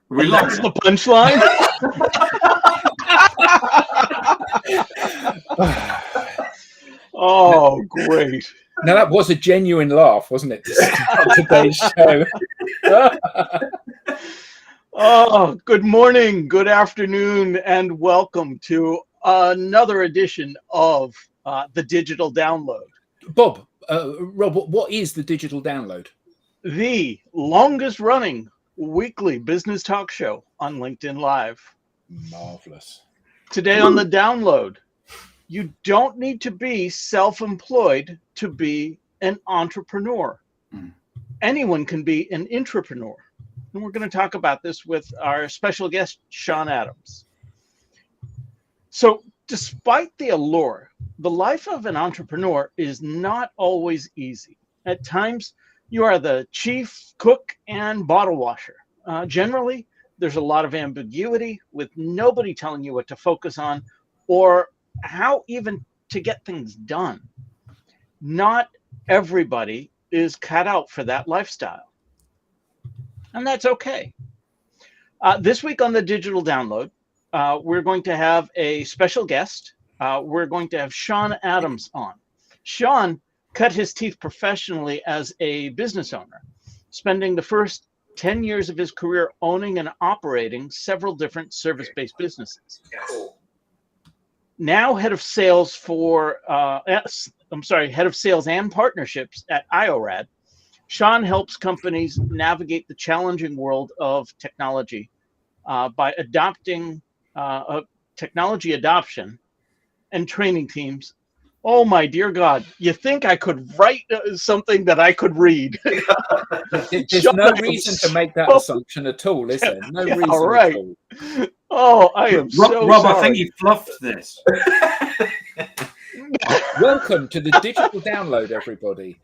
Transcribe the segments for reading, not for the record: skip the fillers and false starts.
We That's the punchline. Oh, great. Now that was a genuine laugh, wasn't it, to start today's show? Oh, good morning, good afternoon, and welcome to another edition of the Digital Download. Rob, what is the Digital Download? The longest running weekly business talk show on LinkedIn Live. Marvelous. Today on the Download, you don't need to be self-employed to be an entrepreneur. Anyone can be an intrapreneur. And we're going to talk about this with our special guest, Sean Adams. So despite the allure, the life of an entrepreneur is not always easy. At times, you are the chief cook and bottle washer. Generally, there's a lot of ambiguity with nobody telling you what to focus on or how even to get things done. Not everybody is cut out for that lifestyle. And that's okay. This week on the Digital Download, we're going to have a special guest. We're going to have Sean Adams on. Sean cut his teeth professionally as a business owner, spending the first 10 years of his career owning and operating several different service-based businesses. Now head of sales head of sales and partnerships at IORAD, Sean helps companies navigate the challenging world of technology by adopting technology adoption and training teams. Oh my dear God, you think I could write something that I could read? There's Sean, no reason to make that assumption at all, is there? No reason right. at all. Oh, I am so Rob, sorry. I think you fluffed this. Welcome to the Digital Download, everybody.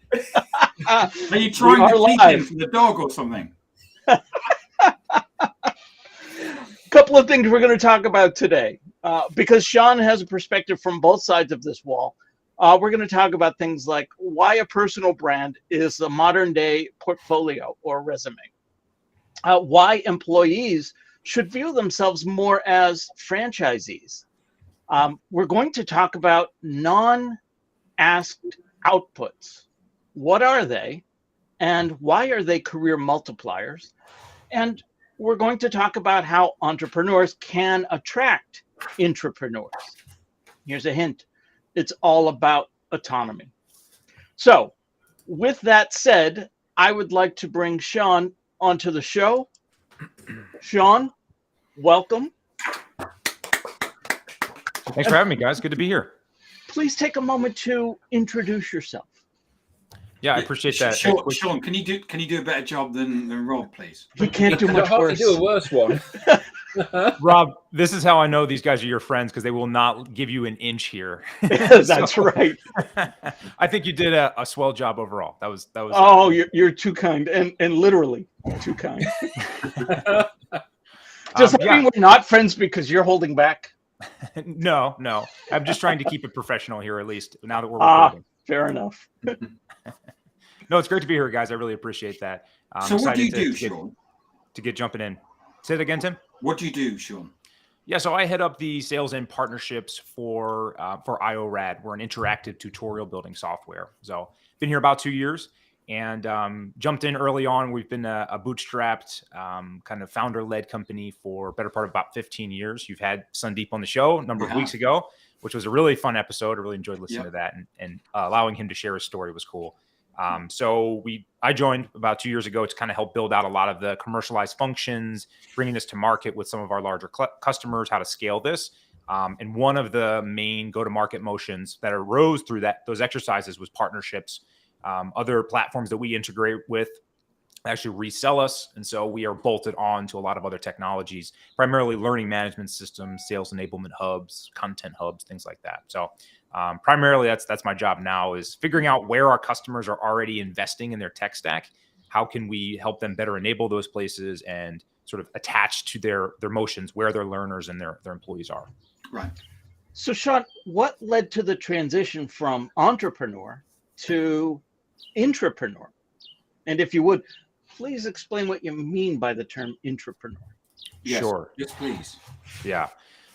Are you trying to keep him from the dog or something? Couple of things we're going to talk about today. Because Sean has a perspective from both sides of this wall, we're going to talk about things like why a personal brand is a modern day portfolio or resume, why employees should view themselves more as franchisees. We're going to talk about non-asked outputs. What are they and why are they career multipliers? And we're going to talk about how entrepreneurs can attract intrapreneurs. Here's a hint. It's all about autonomy. So with that said, I would like to bring Sean onto the show. Sean, welcome. Thanks for having me, guys. Good to be here. Please take a moment to introduce yourself. Yeah, I appreciate that. Sean, can you do a better job than Rob, please? He can't do much worse. Do a worse one. Rob, this is how I know these guys are your friends, because they will not give you an inch here. That's right. I think you did a swell job overall. That was. Oh, you're too kind, and literally too kind. Does that mean we're not friends because you're holding back? No. I'm just trying to keep it professional here, at least now that we're recording. Fair enough. No, it's great to be here, guys. I really appreciate that. So what do you do, Sean? To get jumping in. Say that again, Tim. What do you do, Sean? Yeah, so I head up the sales and partnerships for IORAD. We're an interactive tutorial building software. So been here about 2 years and jumped in early on. We've been a bootstrapped kind of founder-led company for a better part of about 15 years. You've had Sandeep on the show a number of weeks ago, which was a really fun episode. I really enjoyed listening to that, and allowing him to share his story was cool. I joined about 2 years ago to kind of help build out a lot of the commercialized functions, bringing this to market with some of our larger customers, how to scale this. And one of the main go-to-market motions that arose through those exercises was partnerships. Other platforms that we integrate with actually resell us. And so we are bolted on to a lot of other technologies, primarily learning management systems, sales enablement hubs, content hubs, things like that. So primarily that's my job now, is figuring out where our customers are already investing in their tech stack. How can we help them better enable those places and sort of attach to their motions where their learners and their employees are. Right. So Sean, what led to the transition from entrepreneur to intrapreneur? And if you would, please explain what you mean by the term intrapreneur. Yes. Sure. Yes, please. Yeah.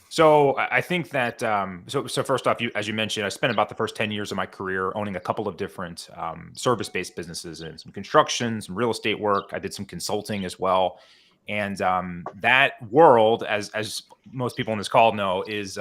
So I think that so first off, as you mentioned, I spent about the first 10 years of my career owning a couple of different service-based businesses and some construction, some real estate work. I did some consulting as well, and that world, as most people on this call know, is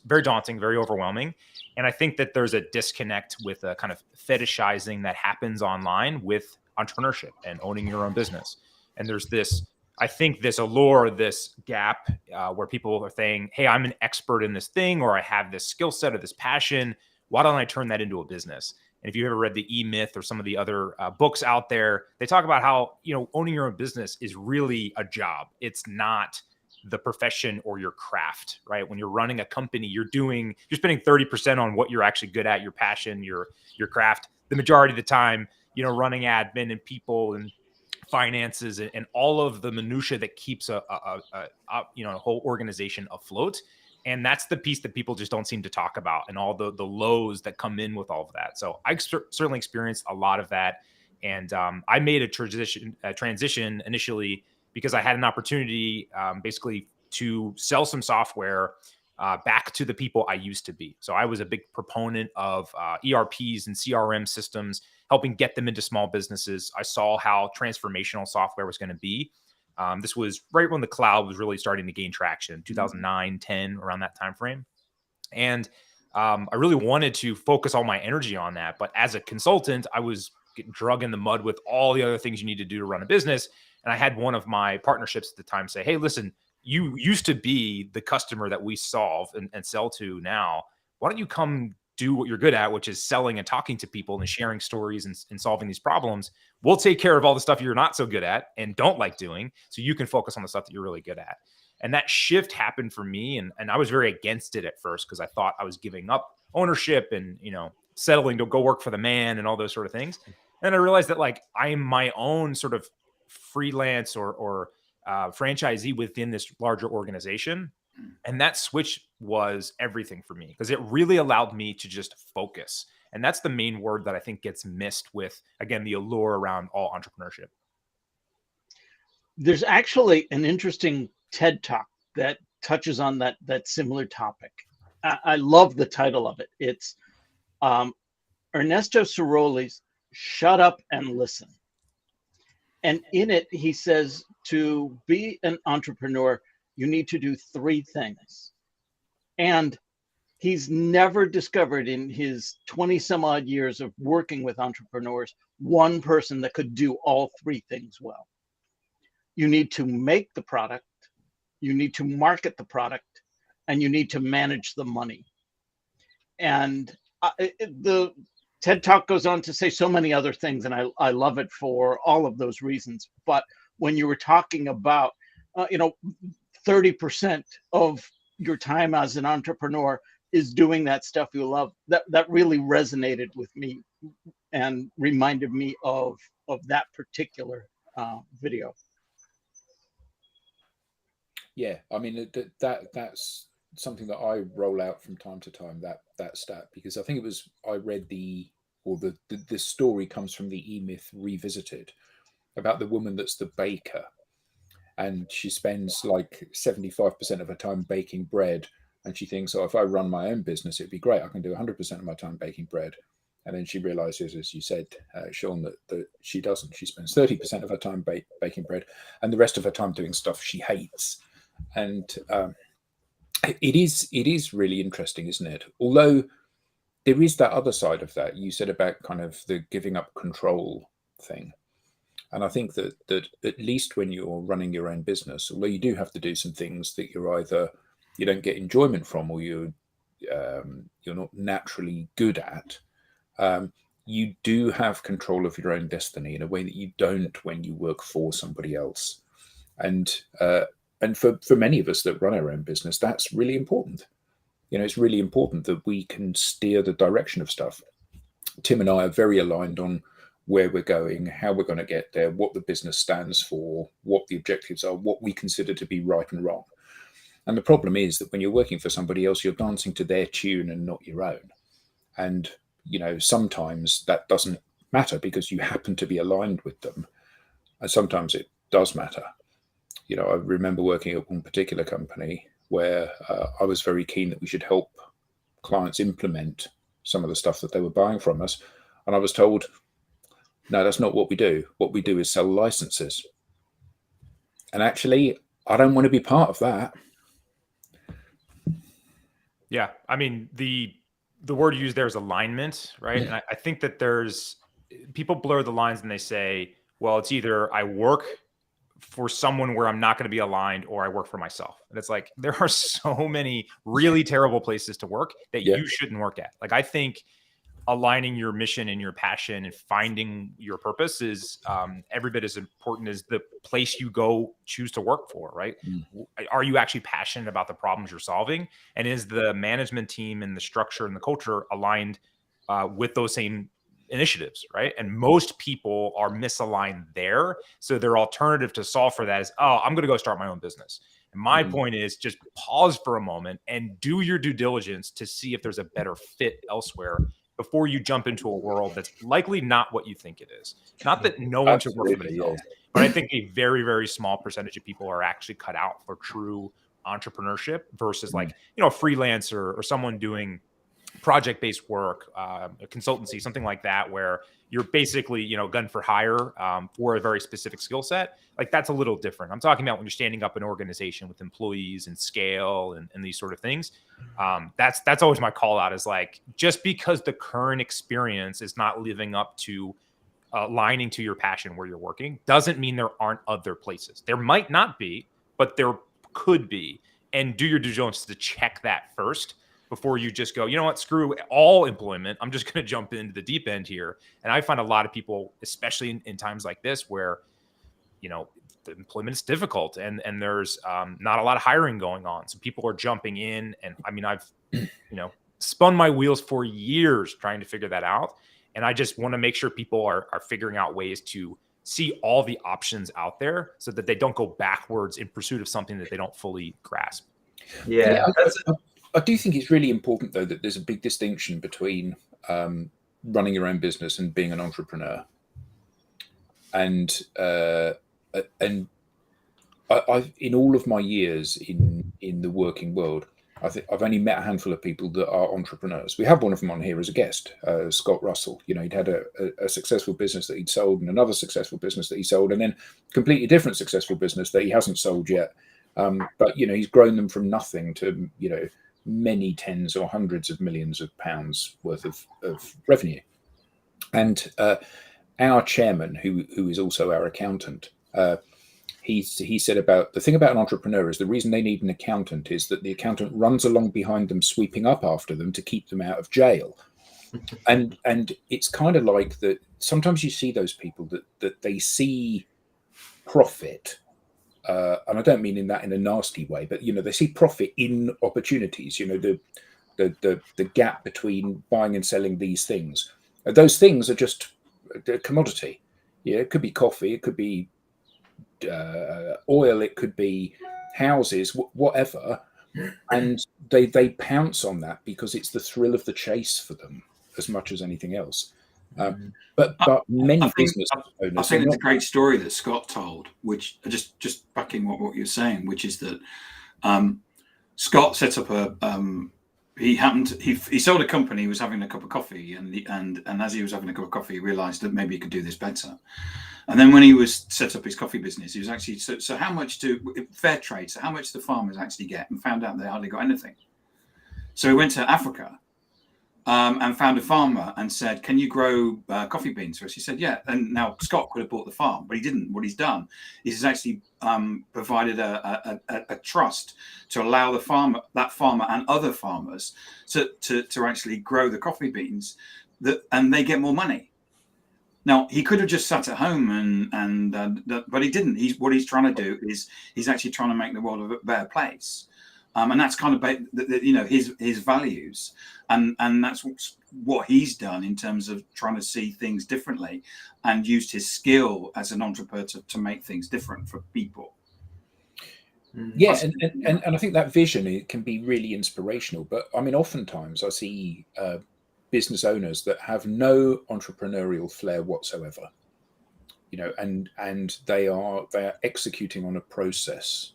very daunting, very overwhelming. And I think that there's a disconnect with a kind of fetishizing that happens online with entrepreneurship and owning your own business. And there's this, I think, this allure, this gap where people are saying, hey, I'm an expert in this thing, or I have this skill set or this passion. Why don't I turn that into a business? And if you ever read the E-Myth or some of the other books out there, they talk about how, owning your own business is really a job. It's not the profession or your craft, right? When you're running a company, you're spending 30% on what you're actually good at, your passion, your craft. The majority of the time, running admin and people and finances and all of the minutia that keeps a whole organization afloat. And that's the piece that people just don't seem to talk about, and all the lows that come in with all of that. So I certainly experienced a lot of that. And I made a transition initially because I had an opportunity basically to sell some software back to the people I used to be. So I was a big proponent of ERPs and CRM systems, helping get them into small businesses. I saw how transformational software was going to be. This was right when the cloud was really starting to gain traction, 2009, 10, around that time frame. And I really wanted to focus all my energy on that. But as a consultant, I was getting drug in the mud with all the other things you need to do to run a business. And I had one of my partnerships at the time say, hey, listen, you used to be the customer that we solve and sell to now. Why don't you come do what you're good at, which is selling and talking to people and sharing stories and solving these problems? We'll take care of all the stuff you're not so good at and don't like doing, so you can focus on the stuff that you're really good at. And that shift happened for me. And I was very against it at first because I thought I was giving up ownership and, settling to go work for the man and all those sort of things. And I realized that I am my own sort of freelance or franchisee within this larger organization. And that switch was everything for me because it really allowed me to just focus. And that's the main word that I think gets missed with, again, the allure around all entrepreneurship. There's actually an interesting TED Talk that touches on that similar topic. I love the title of it. It's Ernesto Ceroli's Shut Up and Listen. And in it, he says to be an entrepreneur, you need to do three things. And he's never discovered in his 20 some odd years of working with entrepreneurs, one person that could do all three things well. You need to make the product, you need to market the product, and you need to manage the money. And the TED Talk goes on to say so many other things, and I love it for all of those reasons. But when you were talking about, 30% of your time as an entrepreneur is doing that stuff you love, that really resonated with me and reminded me of that particular video. Yeah, I mean that's something that I roll out from time to time, that stat, because I think I read the story comes from the E-Myth Revisited about the woman that's the baker, and she spends 75% of her time baking bread, and she thinks, oh, if I run my own business, it'd be great. I can do 100% of my time baking bread. And then she realizes, as you said, Sean, that she doesn't. She spends 30% of her time baking bread and the rest of her time doing stuff she hates. And it is really interesting, isn't it? Although there is that other side of that. You said about kind of the giving up control thing. And I think that at least when you're running your own business, although you do have to do some things that you don't get enjoyment from, or you're not naturally good at, you do have control of your own destiny in a way that you don't when you work for somebody else. And for many of us that run our own business, that's really important. It's really important that we can steer the direction of stuff. Tim and I are very aligned on where we're going, how we're going to get there, what the business stands for, what the objectives are, what we consider to be right and wrong. And the problem is that when you're working for somebody else, you're dancing to their tune and not your own. And, sometimes that doesn't matter because you happen to be aligned with them. And sometimes it does matter. I remember working at one particular company where I was very keen that we should help clients implement some of the stuff that they were buying from us. And I was told, no, that's not what we do. What we do is sell licenses. And actually, I don't want to be part of that. Yeah. I mean, the word used there is alignment, right? And I think that people blur the lines and they say, well, it's either I work for someone where I'm not going to be aligned or I work for myself. And it's like, there are so many really terrible places to work that you shouldn't work at. Like, I think aligning your mission and your passion and finding your purpose is every bit as important as the place you go choose to work for, right? Are you actually passionate about the problems you're solving? And is the management team and the structure and the culture aligned with those same initiatives, right? And most people are misaligned there. So their alternative to solve for that is, oh, I'm going to go start my own business. And my point is just pause for a moment and do your due diligence to see if there's a better fit elsewhere before you jump into a world that's likely not what you think it is. Not that no one should work for themselves, but I think a very, very small percentage of people are actually cut out for true entrepreneurship versus like, a freelancer or someone doing project-based work, a consultancy, something like that, where you're basically, gun for hire for a very specific skill set. Like, that's a little different. I'm talking about when you're standing up an organization with employees and scale and these sort of things. That's always my call out, is like, just because the current experience is not living up to aligning to your passion where you're working doesn't mean there aren't other places. There might not be, but there could be. And do your due diligence to check that first before you just go, you know what, screw all employment. I'm just going to jump into the deep end here. And I find a lot of people, especially in times like this, where, the employment is difficult and there's not a lot of hiring going on. So people are jumping in. And I mean, I've, spun my wheels for years trying to figure that out. And I just want to make sure people are figuring out ways to see all the options out there so that they don't go backwards in pursuit of something that they don't fully grasp. Yeah. I do think it's really important, though, that there's a big distinction between running your own business and being an entrepreneur. And I've in all of my years in the working world, I think I've only met a handful of people that are entrepreneurs. We have one of them on here as a guest, Scott Russell. He'd had a successful business that he'd sold, and another successful business that he sold, and then completely different successful business that he hasn't sold yet. But he's grown them from nothing to many tens or hundreds of millions of pounds worth of revenue. And our chairman, who is also our accountant, he said about the thing about an entrepreneur is the reason they need an accountant is that the accountant runs along behind them, sweeping up after them to keep them out of jail. And it's kind of like that. Sometimes you see those people that they see profit. And I don't mean in a nasty way, but they see profit in opportunities. The gap between buying and selling these things. Those things are just a commodity. It could be coffee, it could be oil, it could be houses, whatever. And they pounce on that because it's the thrill of the chase for them as much as anything else. But many business owners. I think it's a great story that Scott told, which just backing what you're saying, which is that Scott set up he sold a company. He was having a cup of coffee, and as he was having a cup of coffee, he realised that maybe he could do this better. And then when he was set up his coffee business, he was actually so how much do fair trade? So how much do the farmers actually get? And found out they hardly got anything. So he went to Africa. And found a farmer and said, "Can you grow coffee beans for us?" He said, "Yeah." And now Scott could have bought the farm, but he didn't. What he's done is he's actually provided a trust to allow that farmer and other farmers to actually grow the coffee beans, and they get more money. Now he could have just sat at home but he didn't. What he's trying to do is he's actually trying to make the world a better place. And that's kind of his values, and that's what he's done in terms of trying to see things differently, and used his skill as an entrepreneur to make things different for people. Yeah, and I think that vision, it can be really inspirational. But I mean, oftentimes I see business owners that have no entrepreneurial flair whatsoever, and they are executing on a process,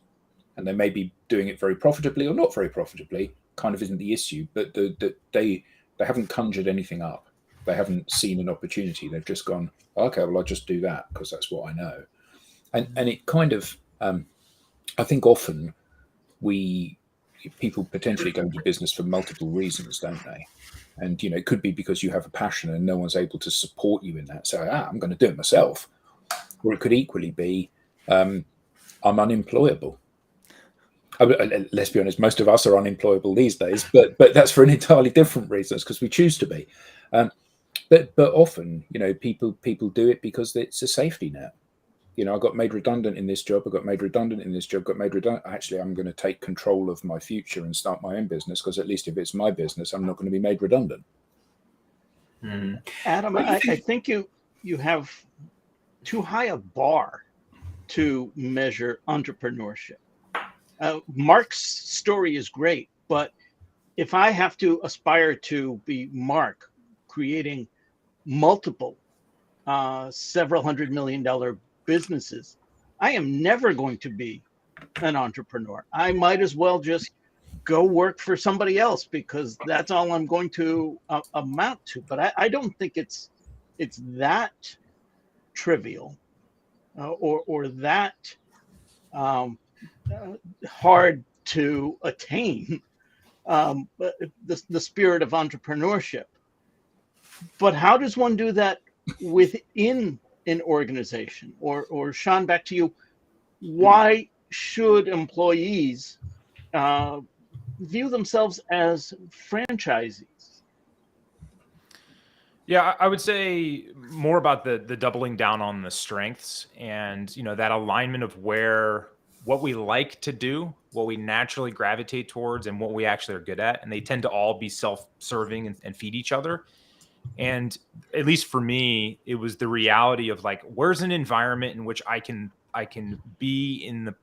and they may be doing it very profitably or not very profitably, kind of isn't the issue, but they haven't conjured anything up. They haven't seen an opportunity. They've just gone, okay, well, I'll just do that because that's what I know. And it kind of, I think often people potentially go into business for multiple reasons, don't they? And, it could be because you have a passion and no one's able to support you in that. So, I'm going to do it myself. Or it could equally be, I'm unemployable. Let's be honest, most of us are unemployable these days, but that's for an entirely different reasons because we choose to be. But often, people do it because it's a safety net. I got made redundant in this job. I got made redundant in this job. Got made redundant. Actually, I'm going to take control of my future and start my own business because at least if it's my business, I'm not going to be made redundant. Adam, I think you have too high a bar to measure entrepreneurship. Mark's story is great, but if I have to aspire to be Mark, creating multiple several $100 million businesses, I am never going to be an entrepreneur. I might as well just go work for somebody else because that's all I'm going to amount to. But I don't think it's that trivial or that hard to attain, the spirit of entrepreneurship. But how does one do that within an organization? Or Sean, back to you. Why should employees view themselves as franchisees? Yeah, I would say more about the doubling down on the strengths and, that alignment of what we like to do, what we naturally gravitate towards, and what we actually are good at. And they tend to all be self-serving and feed each other. And at least for me, it was the reality of like, where's an environment in which I can be in the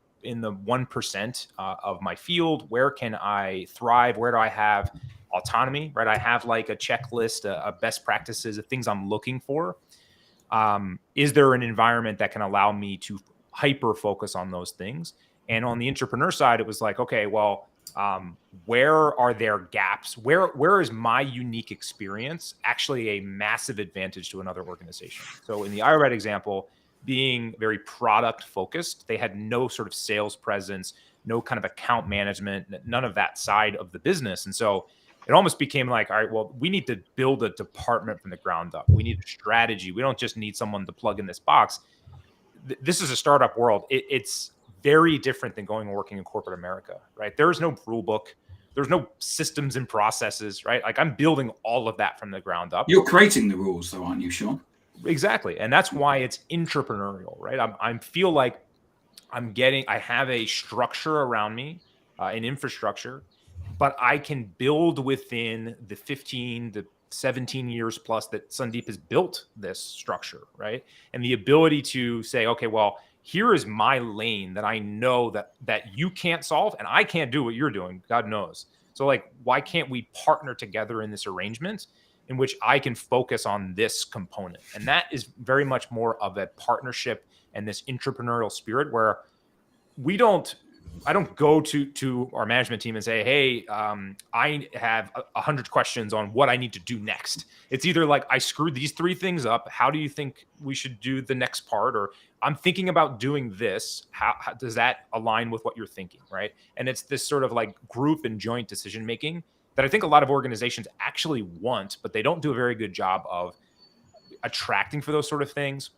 1% of my field? Where can I thrive? Where do I have autonomy, right? I have like a checklist of best practices of things I'm looking for. Is there an environment that can allow me to hyper focus on those things? And on the entrepreneur side, it was like, okay, well, where are there gaps? Where is my unique experience actually a massive advantage to another organization? So in the IRAD example, being very product focused, they had no sort of sales presence, no kind of account management, none of that side of the business. And so it almost became like, all right, well, we need to build a department from the ground up. We need a strategy. We don't just need someone to plug in this box. This is a startup world. It's very different than going and working in corporate America, right? There is no rule book. There's no systems and processes, right? Like I'm building all of that from the ground up. You're creating the rules though, aren't you, Sean? Exactly. And that's why it's intrapreneurial, right? I feel like I have a structure around me, an infrastructure, but I can build within the 15 to 17 years plus that Sandeep has built this structure, right? And the ability to say, okay, well, here is my lane that I know that you can't solve and I can't do what you're doing, God knows. So like, why can't we partner together in this arrangement in which I can focus on this component? And that is very much more of a partnership and this entrepreneurial spirit where I don't go to our management team and say, hey, I have 100 questions on what I need to do next. It's either like, I screwed these 3 things up. How do you think we should do the next part? Or I'm thinking about doing this. How does that align with what you're thinking, right? And it's this sort of like group and joint decision-making that I think a lot of organizations actually want, but they don't do a very good job of attracting for those sort of things.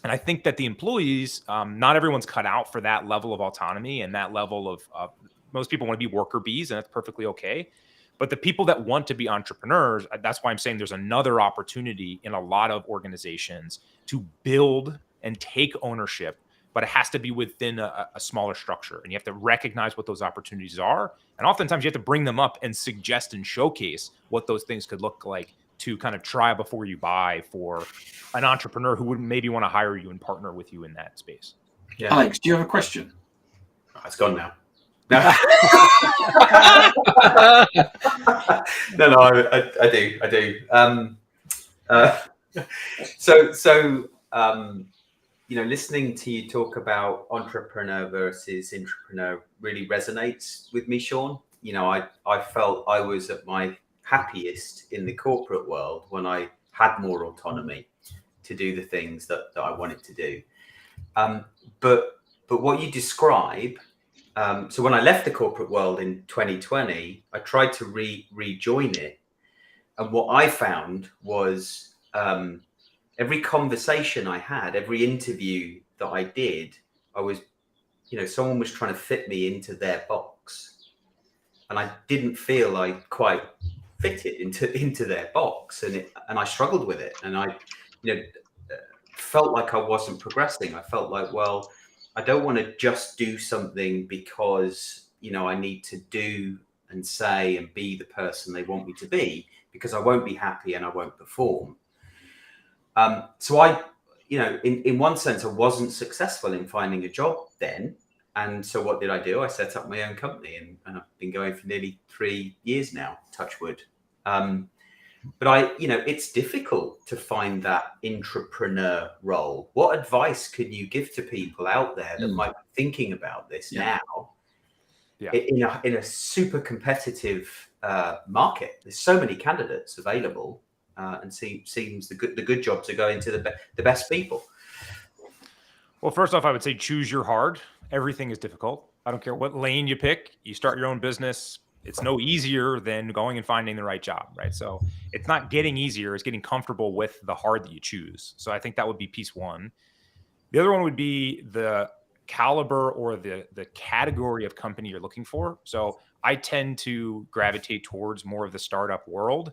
And I think that the employees, not everyone's cut out for that level of autonomy and that level of most people want to be worker bees, and that's perfectly okay. But the people that want to be entrepreneurs, that's why I'm saying there's another opportunity in a lot of organizations to build and take ownership, but it has to be within a smaller structure. And you have to recognize what those opportunities are. And oftentimes you have to bring them up and suggest and showcase what those things could look like to kind of try before you buy for an entrepreneur who would maybe want to hire you and partner with you in that space. Yeah. Alex, do you have a question? Oh, it's gone now. No, I do. listening to you talk about entrepreneur versus intrapreneur really resonates with me, Sean. I felt I was at my happiest in the corporate world when I had more autonomy to do the things that I wanted to do. But what you describe, so when I left the corporate world in 2020, I tried to rejoin it. And what I found was every conversation I had, every interview that I did, I was, someone was trying to fit me into their box. And I didn't feel I quite fitted into their box. And I struggled with it. And I, felt like I wasn't progressing. I felt like, well, I don't want to just do something because, I need to do and say and be the person they want me to be, because I won't be happy and I won't perform. So I, in one sense, I wasn't successful in finding a job then. And so what did I do? I set up my own company and I've been going for nearly 3 years now, touch wood. But it's difficult to find that intrapreneur role. What advice can you give to people out there that might be thinking about this now in a super competitive market? There's so many candidates available, and seems the good jobs are going to the best people. Well, first off, I would say choose your hard. Everything is difficult. I don't care what lane you pick. You start your own business. It's no easier than going and finding the right job, right? So it's not getting easier. It's getting comfortable with the hard that you choose. So I think that would be piece one. The other one would be the caliber or the category of company you're looking for. So I tend to gravitate towards more of the startup world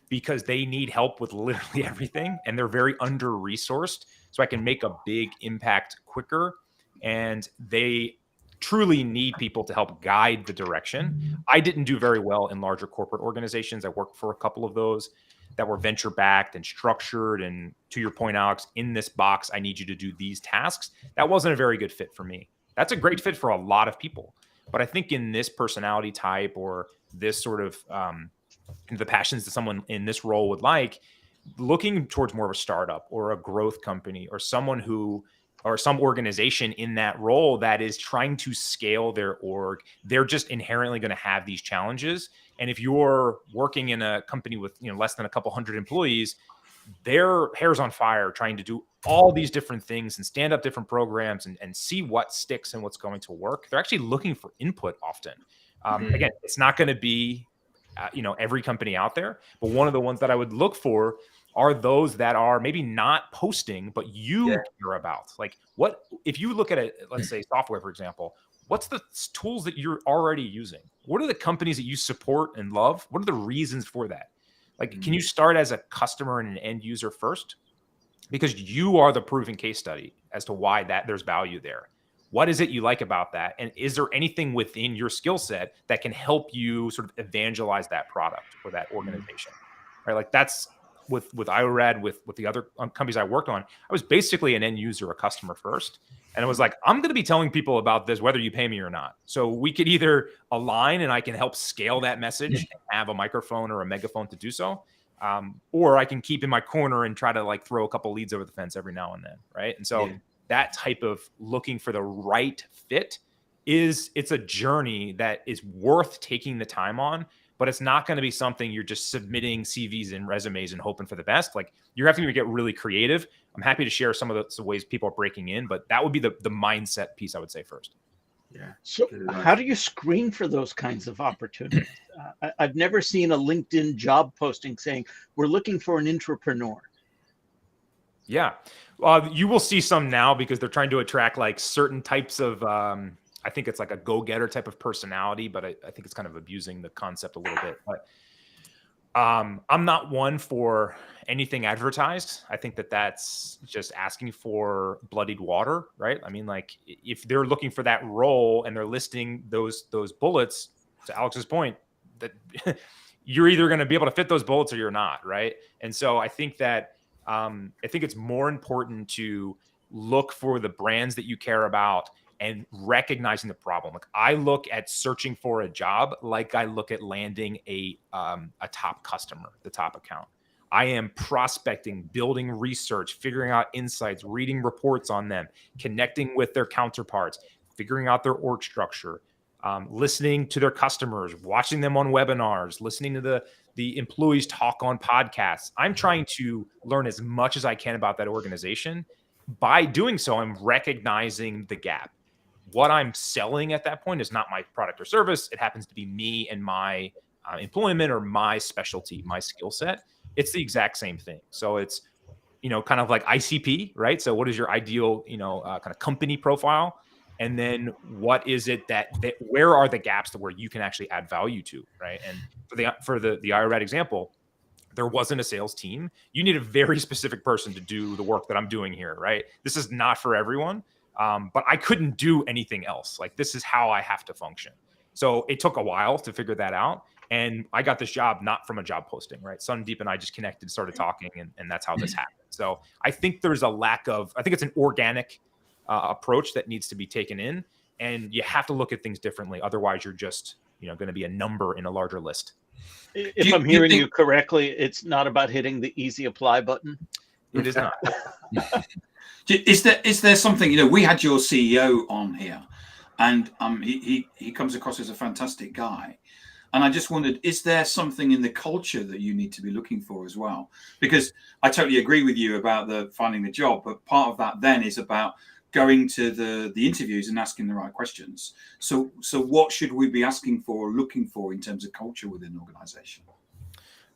because they need help with literally everything and they're very under-resourced. So I can make a big impact quicker, and they truly need people to help guide the direction. I didn't do very well in larger corporate organizations. I worked for a couple of those that were venture backed and structured. And to your point, Alex, in this box, I need you to do these tasks. That wasn't a very good fit for me. That's a great fit for a lot of people. But I think in this personality type or this sort of the passions that someone in this role would like, looking towards more of a startup or a growth company or someone who or some organization in that role that is trying to scale their org, they're just inherently going to have these challenges. And if you're working in a company with less than a couple hundred employees, their hair's on fire trying to do all these different things and stand up different programs and see what sticks and what's going to work. They're actually looking for input often. Again, it's not going to be every company out there, but one of the ones that I would look for are those that are maybe not posting, but you care about. Like, what if you look at it, let's say software, for example, what's the tools that you're already using? What are the companies that you support and love? What are the reasons for that? Like, can you start as a customer and an end user first? Because you are the proven case study as to why there's value there. What is it you like about that? And is there anything within your skill set that can help you sort of evangelize that product or that organization? Right? Like that's with IORAD, with the other companies I worked on, I was basically an end user, a customer first. And it was like, I'm going to be telling people about this, whether you pay me or not. So we could either align and I can help scale that message and have a microphone or a megaphone to do so. Or I can keep in my corner and try to like throw a couple leads over the fence every now and then. Right. And so that type of looking for the right fit it's a journey that is worth taking the time on, but it's not going to be something you're just submitting CVs and resumes and hoping for the best. Like you're having to get really creative. I'm happy to share some of the ways people are breaking in, but that would be the mindset piece I would say first. Yeah. So how do you screen for those kinds of opportunities? I've never seen a LinkedIn job posting saying, we're looking for an intrapreneur. Yeah. You will see some now because they're trying to attract like certain types of, I think it's like a go-getter type of personality, but I think it's kind of abusing the concept a little bit. But I'm not one for anything advertised. I think that's just asking for bloodied water, right? I mean, like if they're looking for that role and they're listing those bullets, to Alex's point, that you're either going to be able to fit those bullets or you're not, right? And so I think that I think it's more important to look for the brands that you care about and recognizing the problem. Like I look at searching for a job like I look at landing a top customer, the top account. I am prospecting, building research, figuring out insights, reading reports on them, connecting with their counterparts, figuring out their org structure, listening to their customers, watching them on webinars, listening to the employees talk on podcasts. I'm trying to learn as much as I can about that organization. By doing so, I'm recognizing the gap. What I'm selling at that point is not my product or service. It happens to be me and my employment or my specialty, my skill set. It's the exact same thing. So it's, kind of like ICP, right? So what is your ideal, kind of company profile? And then what is it that where are the gaps to where you can actually add value to, right? And for the IRAD example, there wasn't a sales team. You need a very specific person to do the work that I'm doing here, right? This is not for everyone, but I couldn't do anything else. Like, this is how I have to function. So it took a while to figure that out. And I got this job not from a job posting, right? Sundeep and I just connected, started talking, and that's how this happened. So I think there's a I think it's an organic approach that needs to be taken in, and you have to look at things differently. Otherwise, you're just going to be a number in a larger list. If I'm hearing you correctly, it's not about hitting the easy apply button. It is not. Is there something, we had your CEO on here, and he comes across as a fantastic guy. And I just wondered, is there something in the culture that you need to be looking for as well? Because I totally agree with you about finding the job, but part of that then is about going to the interviews and asking the right questions. So what should we be asking for or looking for in terms of culture within an organization?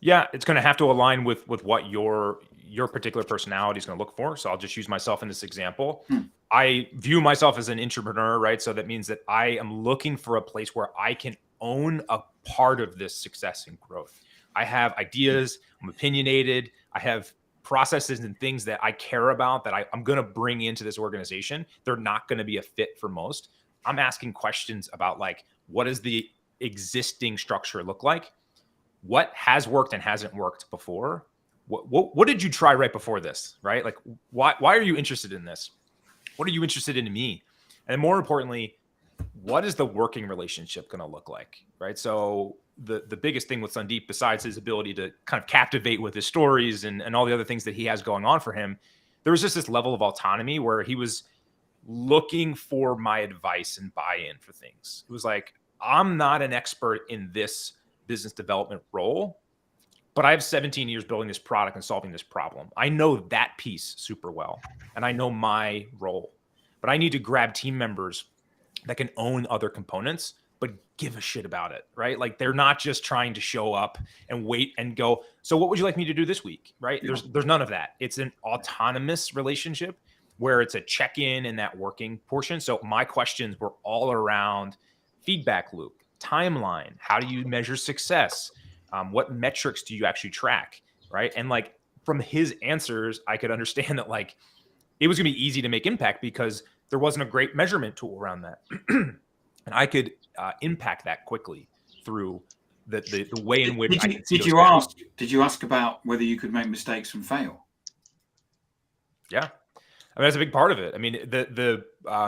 Yeah, it's going to have to align with what your particular personality is going to look for. So I'll just use myself in this example. I view myself as an intrapreneur, right? So that means that I am looking for a place where I can own a part of this success and growth. I have ideas, I'm opinionated, I have processes and things that I care about that I'm going to bring into this organization. They're not going to be a fit for most. I'm asking questions about, like, what does the existing structure look like? What has worked and hasn't worked before? What did you try right before this, right? Like, why are you interested in this? What are you interested in me? And more importantly, what is the working relationship going to look like, right? So the biggest thing with Sundeep, besides his ability to kind of captivate with his stories and all the other things that he has going on for him, there was just this level of autonomy where he was looking for my advice and buy-in for things. It was like, I'm not an expert in this business development role, but I have 17 years building this product and solving this problem. I know that piece super well, and I know my role, but I need to grab team members that can own other components, but give a shit about it, right? Like, they're not just trying to show up and wait and go, so what would you like me to do this week, right? Yeah. There's none of that. It's an autonomous relationship where it's a check-in and that working portion. So my questions were all around feedback loop, timeline, how do you measure success? What metrics do you actually track, right? And like, from his answers, I could understand that, like, it was gonna be easy to make impact because there wasn't a great measurement tool around that. And I could impact that quickly through the way in which I could see. Did you ask about whether you could make mistakes and fail? Yeah, I mean, that's a big part of it. I mean,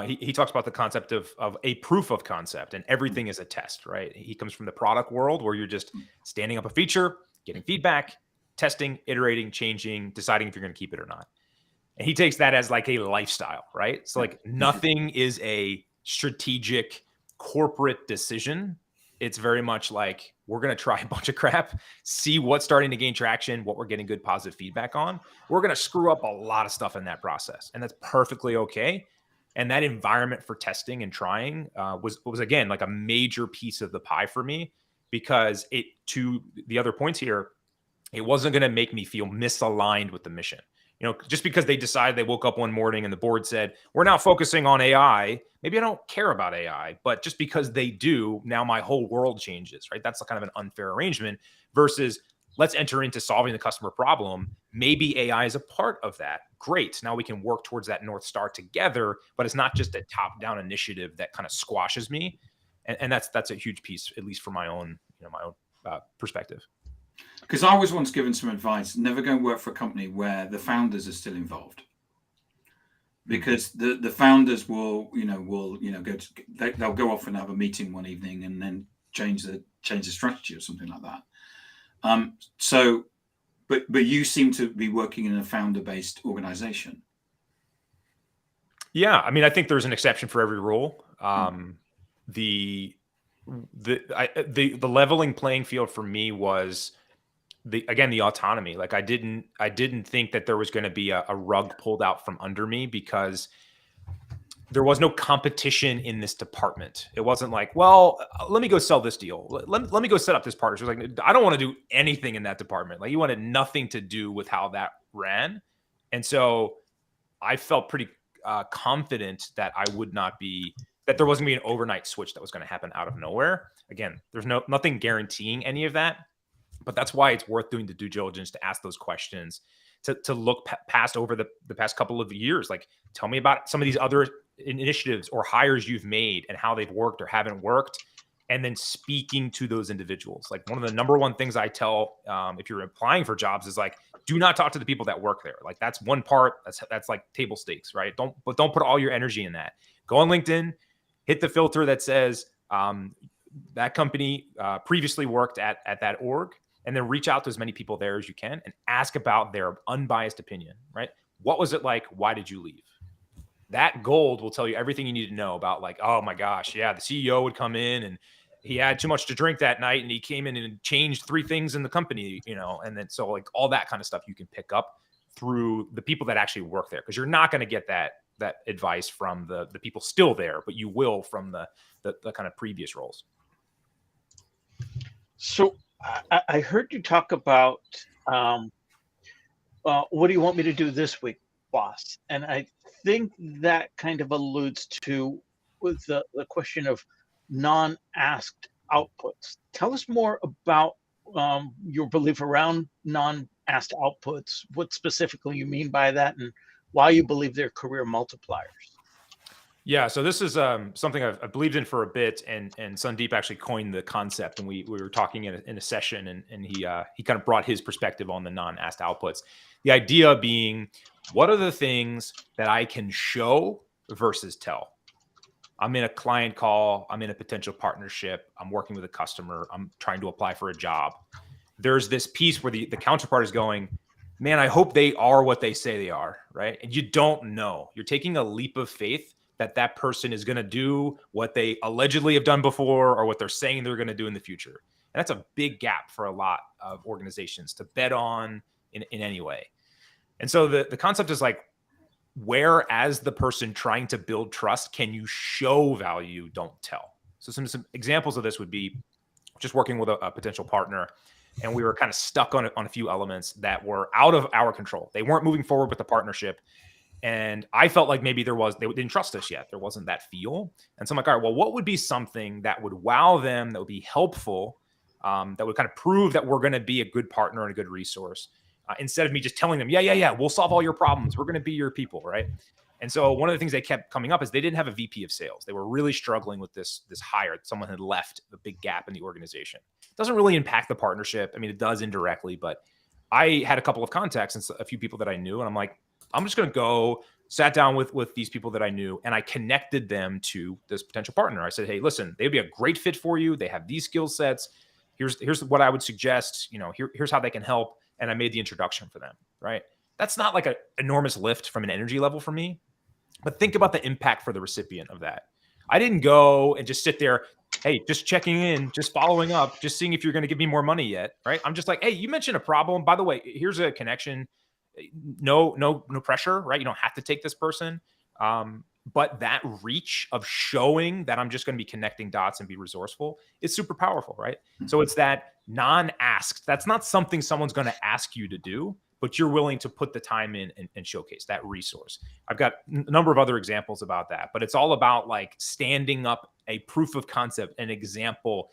he talks about the concept of a proof of concept, and everything is a test, right? He comes from the product world where you're just standing up a feature, getting feedback, testing, iterating, changing, deciding if you're going to keep it or not. And he takes that as like a lifestyle, right? So like, nothing is a strategic corporate decision. It's very much like, we're going to try a bunch of crap, see what's starting to gain traction, what we're getting good positive feedback on. We're going to screw up a lot of stuff in that process, and that's perfectly okay. And that environment for testing and trying was again, like a major piece of the pie for me, because to the other points here, it wasn't going to make me feel misaligned with the mission. Just because they decided, they woke up one morning and the board said, we're now focusing on AI. Maybe I don't care about AI, but just because they do, now my whole world changes, right? That's kind of an unfair arrangement versus, let's enter into solving the customer problem. Maybe AI is a part of that. Great. Now we can work towards that North Star together, but it's not just a top-down initiative that kind of squashes me. And that's a huge piece, at least from my own perspective. Because I was once given some advice: never go and work for a company where the founders are still involved, because the founders will they'll go off and have a meeting one evening and then change the strategy or something like that. but you seem to be working in a founder-based organization. Yeah, I mean, I think there's an exception for every rule. The leveling playing field for me was the autonomy. Like I didn't think that there was going to be a rug pulled out from under me because there was no competition in this department. It wasn't like, well, let me go sell this deal. Let me go set up this partnership. It was like, I don't want to do anything in that department. Like you wanted nothing to do with how that ran. And so I felt pretty confident that there wasn't going to be an overnight switch that was going to happen out of nowhere. Again, there's nothing guaranteeing any of that, but that's why it's worth doing the due diligence to ask those questions, to look past over the past couple of years. Like, tell me about some of these other initiatives or hires you've made and how they've worked or haven't worked. And then speaking to those individuals. Like one of the number one things I tell, if you're applying for jobs is like, do not talk to the people that work there. Like that's one part that's like table stakes, right? Don't put all your energy in that. Go on LinkedIn, hit the filter that says that company previously worked at that org, and then reach out to as many people there as you can and ask about their unbiased opinion, right? What was it like? Why did you leave? That gold will tell you everything you need to know about, like, oh my gosh, yeah, the CEO would come in and he had too much to drink that night and he came in and changed 3 things in the company, and then so like all that kind of stuff you can pick up through the people that actually work there, because you're not going to get that advice from the people still there, but you will from the kind of previous roles. So I heard you talk about what do you want me to do this week, boss? And I think that kind of alludes to with the question of non-asked outputs. Tell us more about your belief around non-asked outputs, what specifically you mean by that, and why you believe they're career multipliers. Yeah, so this is something I've believed in for a bit, and Sandeep actually coined the concept, and we were talking in a session, and he kind of brought his perspective on the non-asked outputs. The idea being, what are the things that I can show versus tell? I'm in a client call, I'm in a potential partnership, I'm working with a customer, I'm trying to apply for a job. There's this piece where the counterpart is going, man, I hope they are what they say they are, right? And you don't know. You're taking a leap of faith that person is going to do what they allegedly have done before or what they're saying they're going to do in the future. And that's a big gap for a lot of organizations to bet on in any way. And so the concept is like, where as the person trying to build trust, can you show value, don't tell? So some examples of this would be just working with a potential partner, and we were kind of stuck on a few elements that were out of our control. They weren't moving forward with the partnership. And I felt like maybe they didn't trust us yet. There wasn't that feel. And so I'm like, all right, well, what would be something that would wow them, that would be helpful, that would kind of prove that we're going to be a good partner and a good resource, instead of me just telling them, yeah, we'll solve all your problems. We're going to be your people, right? And so one of the things they kept coming up is they didn't have a VP of sales. They were really struggling with this hire. Someone had left, a big gap in the organization. It doesn't really impact the partnership. I mean, it does indirectly, but I had a couple of contacts and a few people that I knew, and I'm like, I'm just going to go, sat down with these people that I knew, and I connected them to this potential partner. I said, hey, listen, they'd be a great fit for you. They have these skill sets. Here's what I would suggest. Here's how they can help. And I made the introduction for them, right? That's not like an enormous lift from an energy level for me, but think about the impact for the recipient of that. I didn't go and just sit there, hey, just checking in, just following up, just seeing if you're going to give me more money yet, right? I'm just like, hey, you mentioned a problem. By the way, here's a connection. No pressure, right? You don't have to take this person. But that reach of showing that I'm just going to be connecting dots and be resourceful is super powerful, right? So it's that non-asked. That's not something someone's going to ask you to do, but you're willing to put the time in and showcase that resource. I've got a number of other examples about that, but it's all about like standing up a proof of concept, an example,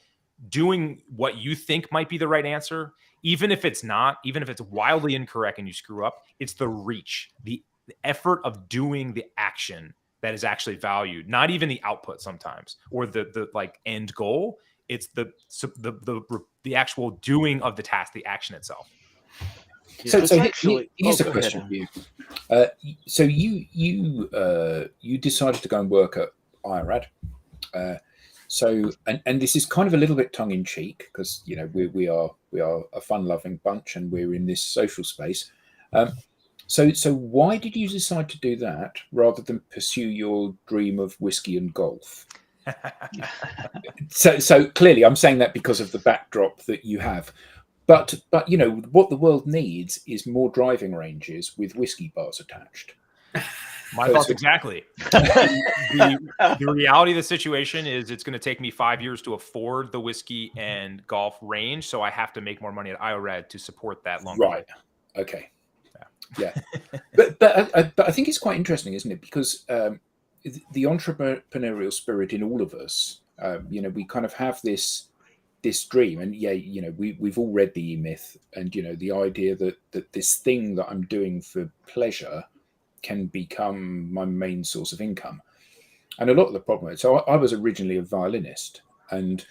doing what you think might be the right answer. Even if it's not, even if it's wildly incorrect and you screw up, it's the reach, the effort of doing the action that is actually valued, not even the output sometimes, or the like end goal. It's the actual doing of the task, the action itself. So actually, here's a question for you. So you decided to go and work at IRAD. So, and this is kind of a little bit tongue in cheek because we are a fun-loving bunch and we're in this social space. So why did you decide to do that rather than pursue your dream of whiskey and golf? So clearly, I'm saying that because of the backdrop that you have. But what the world needs is more driving ranges with whiskey bars attached. My thoughts exactly. The reality of the situation is it's going to take me 5 years to afford the whiskey and golf range, so I have to make more money at IORAD to support that long. Right. Okay. Yeah. But I think it's quite interesting, isn't it? Because the entrepreneurial spirit in all of us, we kind of have this dream, and we've all read the E-Myth, and the idea that this thing that I'm doing for pleasure can become my main source of income. And a lot of the problem is, so I was originally a violinist, and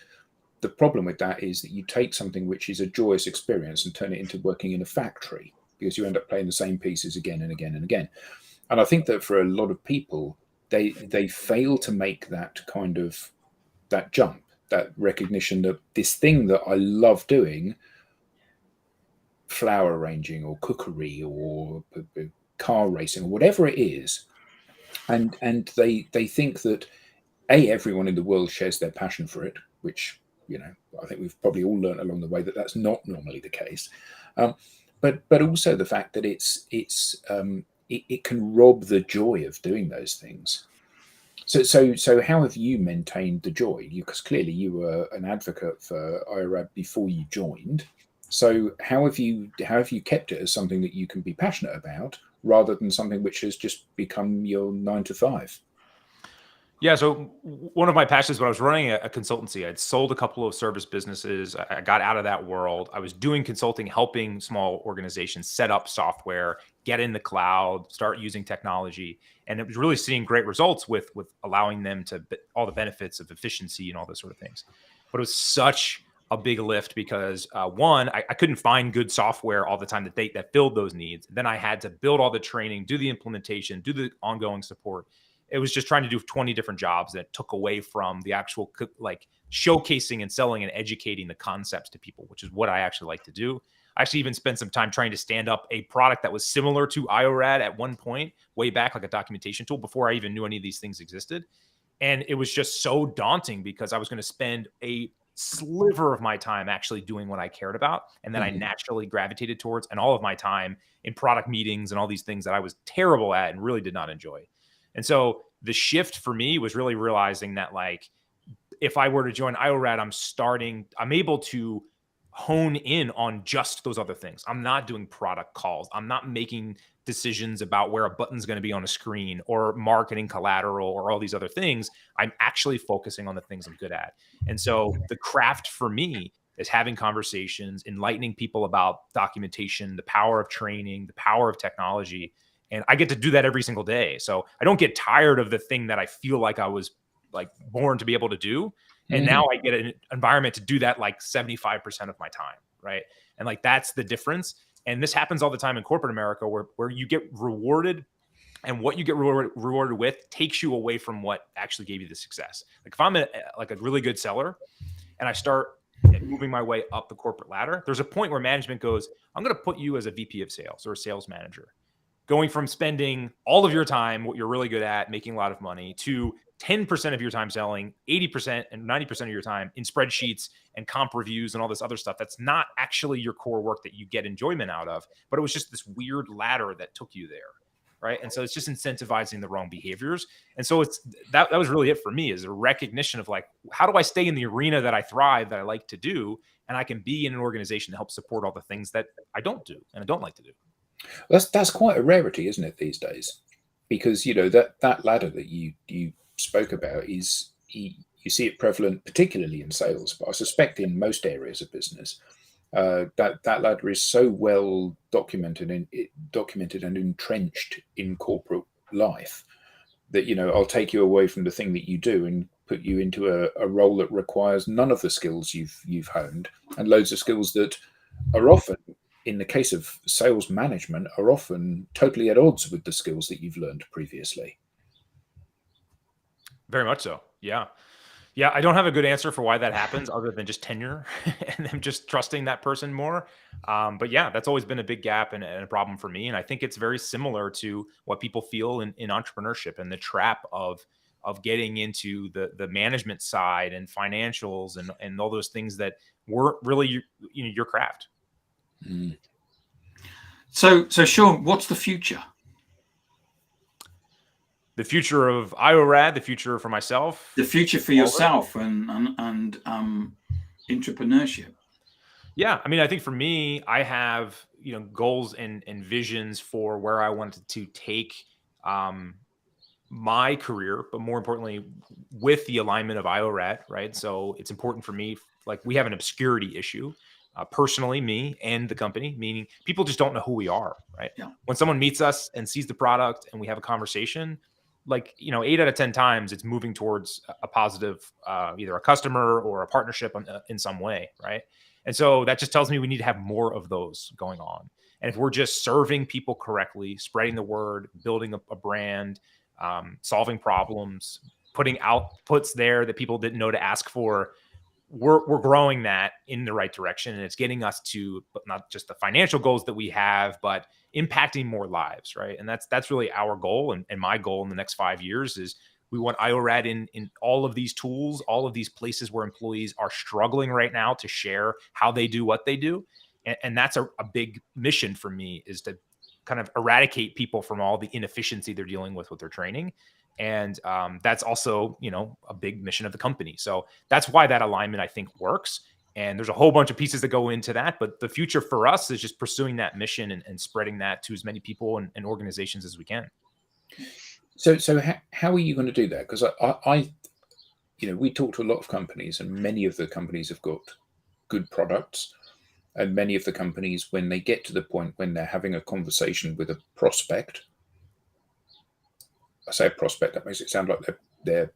the problem with that is that you take something which is a joyous experience and turn it into working in a factory, because you end up playing the same pieces again and again and again. And I think that for a lot of people, they fail to make that kind of that jump, that recognition that this thing that I love doing, flower arranging or cookery or car racing or whatever it is, and they think that everyone in the world shares their passion for it, which I think we've probably all learned along the way that that's not normally the case, but also the fact that it can rob the joy of doing those things. So how have you maintained the joy? Because clearly you were an advocate for IORAD before you joined. So how have you kept it as something that you can be passionate about rather than something which has just become your 9 to 5? Yeah. So one of my passions when I was running a consultancy, I'd sold a couple of service businesses. I got out of that world. I was doing consulting, helping small organizations set up software, get in the cloud, start using technology. And it was really seeing great results with allowing them to all the benefits of efficiency and all those sort of things. But it was such a big lift because one, I couldn't find good software all the time that filled those needs. Then I had to build all the training, do the implementation, do the ongoing support. It was just trying to do 20 different jobs that took away from the actual showcasing and selling and educating the concepts to people, which is what I actually like to do. I actually even spent some time trying to stand up a product that was similar to IORAD at one point, way back, like a documentation tool before I even knew any of these things existed. And it was just so daunting because I was going to spend a sliver of my time actually doing what I cared about. And then I naturally gravitated towards, and all of my time in product meetings and all these things that I was terrible at and really did not enjoy. And so the shift for me was really realizing that if I were to join IORAD, I'm able to hone in on just those other things. I'm not doing product calls. I'm not making decisions about where a button's going to be on a screen or marketing collateral or all these other things. I'm actually focusing on the things I'm good at. And so the craft for me is having conversations, enlightening people about documentation, the power of training, the power of technology. And I get to do that every single day. So I don't get tired of the thing that I feel like I was born to be able to do. And now I get an environment to do that 75% of my time. Right. And that's the difference. And this happens all the time in corporate America where you get rewarded, and what you get rewarded with takes you away from what actually gave you the success. If I'm a really good seller and I start moving my way up the corporate ladder, there's a point where management goes, I'm going to put you as a VP of sales or a sales manager. Going from spending all of your time, what you're really good at, making a lot of money, to 10% of your time selling, 80% and 90% of your time in spreadsheets and comp reviews and all this other stuff. That's not actually your core work that you get enjoyment out of, but it was just this weird ladder that took you there. Right. And so it's just incentivizing the wrong behaviors. And so that was really it for me, is a recognition of how do I stay in the arena that I thrive, that I like to do, and I can be in an organization to help support all the things that I don't do and I don't like to do. That's quite a rarity, isn't it, these days? Because that ladder that you spoke about is you see it prevalent, particularly in sales, but I suspect in most areas of business. That ladder is so well documented and entrenched in corporate life that I'll take you away from the thing that you do and put you into a role that requires none of the skills you've honed, and loads of skills that are often, in the case of sales management, are often totally at odds with the skills that you've learned previously. Very much so. Yeah. Yeah, I don't have a good answer for why that happens other than just tenure and them just trusting that person more. But yeah, that's always been a big gap and a problem for me. And I think it's very similar to what people feel in entrepreneurship and the trap of getting into the management side and financials and all those things that weren't really your craft. Mm. So Sean, what's the future? The future of IORAD, the future for myself, The future for yourself and entrepreneurship. Yeah, I mean, I think for me, I have goals and visions for where I wanted to take my career, but more importantly, with the alignment of IORAD, right? So it's important for me, like we have an obscurity issue, personally, me and the company, meaning people just don't know who we are, right? Yeah. When someone meets us and sees the product and we have a conversation, like 8 out of 10 times, it's moving towards a positive, either a customer or a partnership in some way, right? And so that just tells me we need to have more of those going on. And if we're just serving people correctly, spreading the word, building a brand, solving problems, putting outputs there that people didn't know to ask for, we're growing that in the right direction. And it's getting us to not just the financial goals that we have, but impacting more lives, right? And that's really our goal. And my goal in the next 5 years is we want IORAD in all of these tools, all of these places where employees are struggling right now to share how they do what they do. And that's a big mission for me, is to kind of eradicate people from all the inefficiency they're dealing with their training. And that's also, a big mission of the company. So that's why that alignment, I think, works. And there's a whole bunch of pieces that go into that. But the future for us is just pursuing that mission and spreading that to as many people and organizations as we can. So how are you going to do that? Because I we talk to a lot of companies, and many of the companies have got good products. And many of the companies, when they get to the point when they're having a conversation with a prospect, I say a prospect, that makes it sound like they're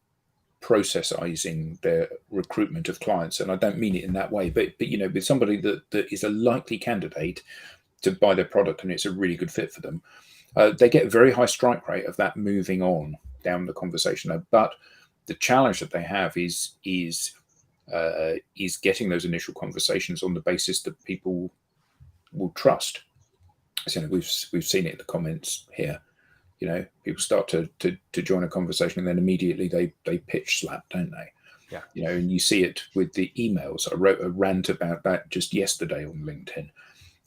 processizing their recruitment of clients. And I don't mean it in that way, but with somebody that is a likely candidate to buy their product and it's a really good fit for them, they get a very high strike rate of that moving on down the conversation. But the challenge that they have is getting those initial conversations on the basis that people will trust. So we've seen it in the comments here. People start to join a conversation and then immediately they pitch slap, don't they? Yeah. And you see it with the emails. I wrote a rant about that just yesterday on LinkedIn.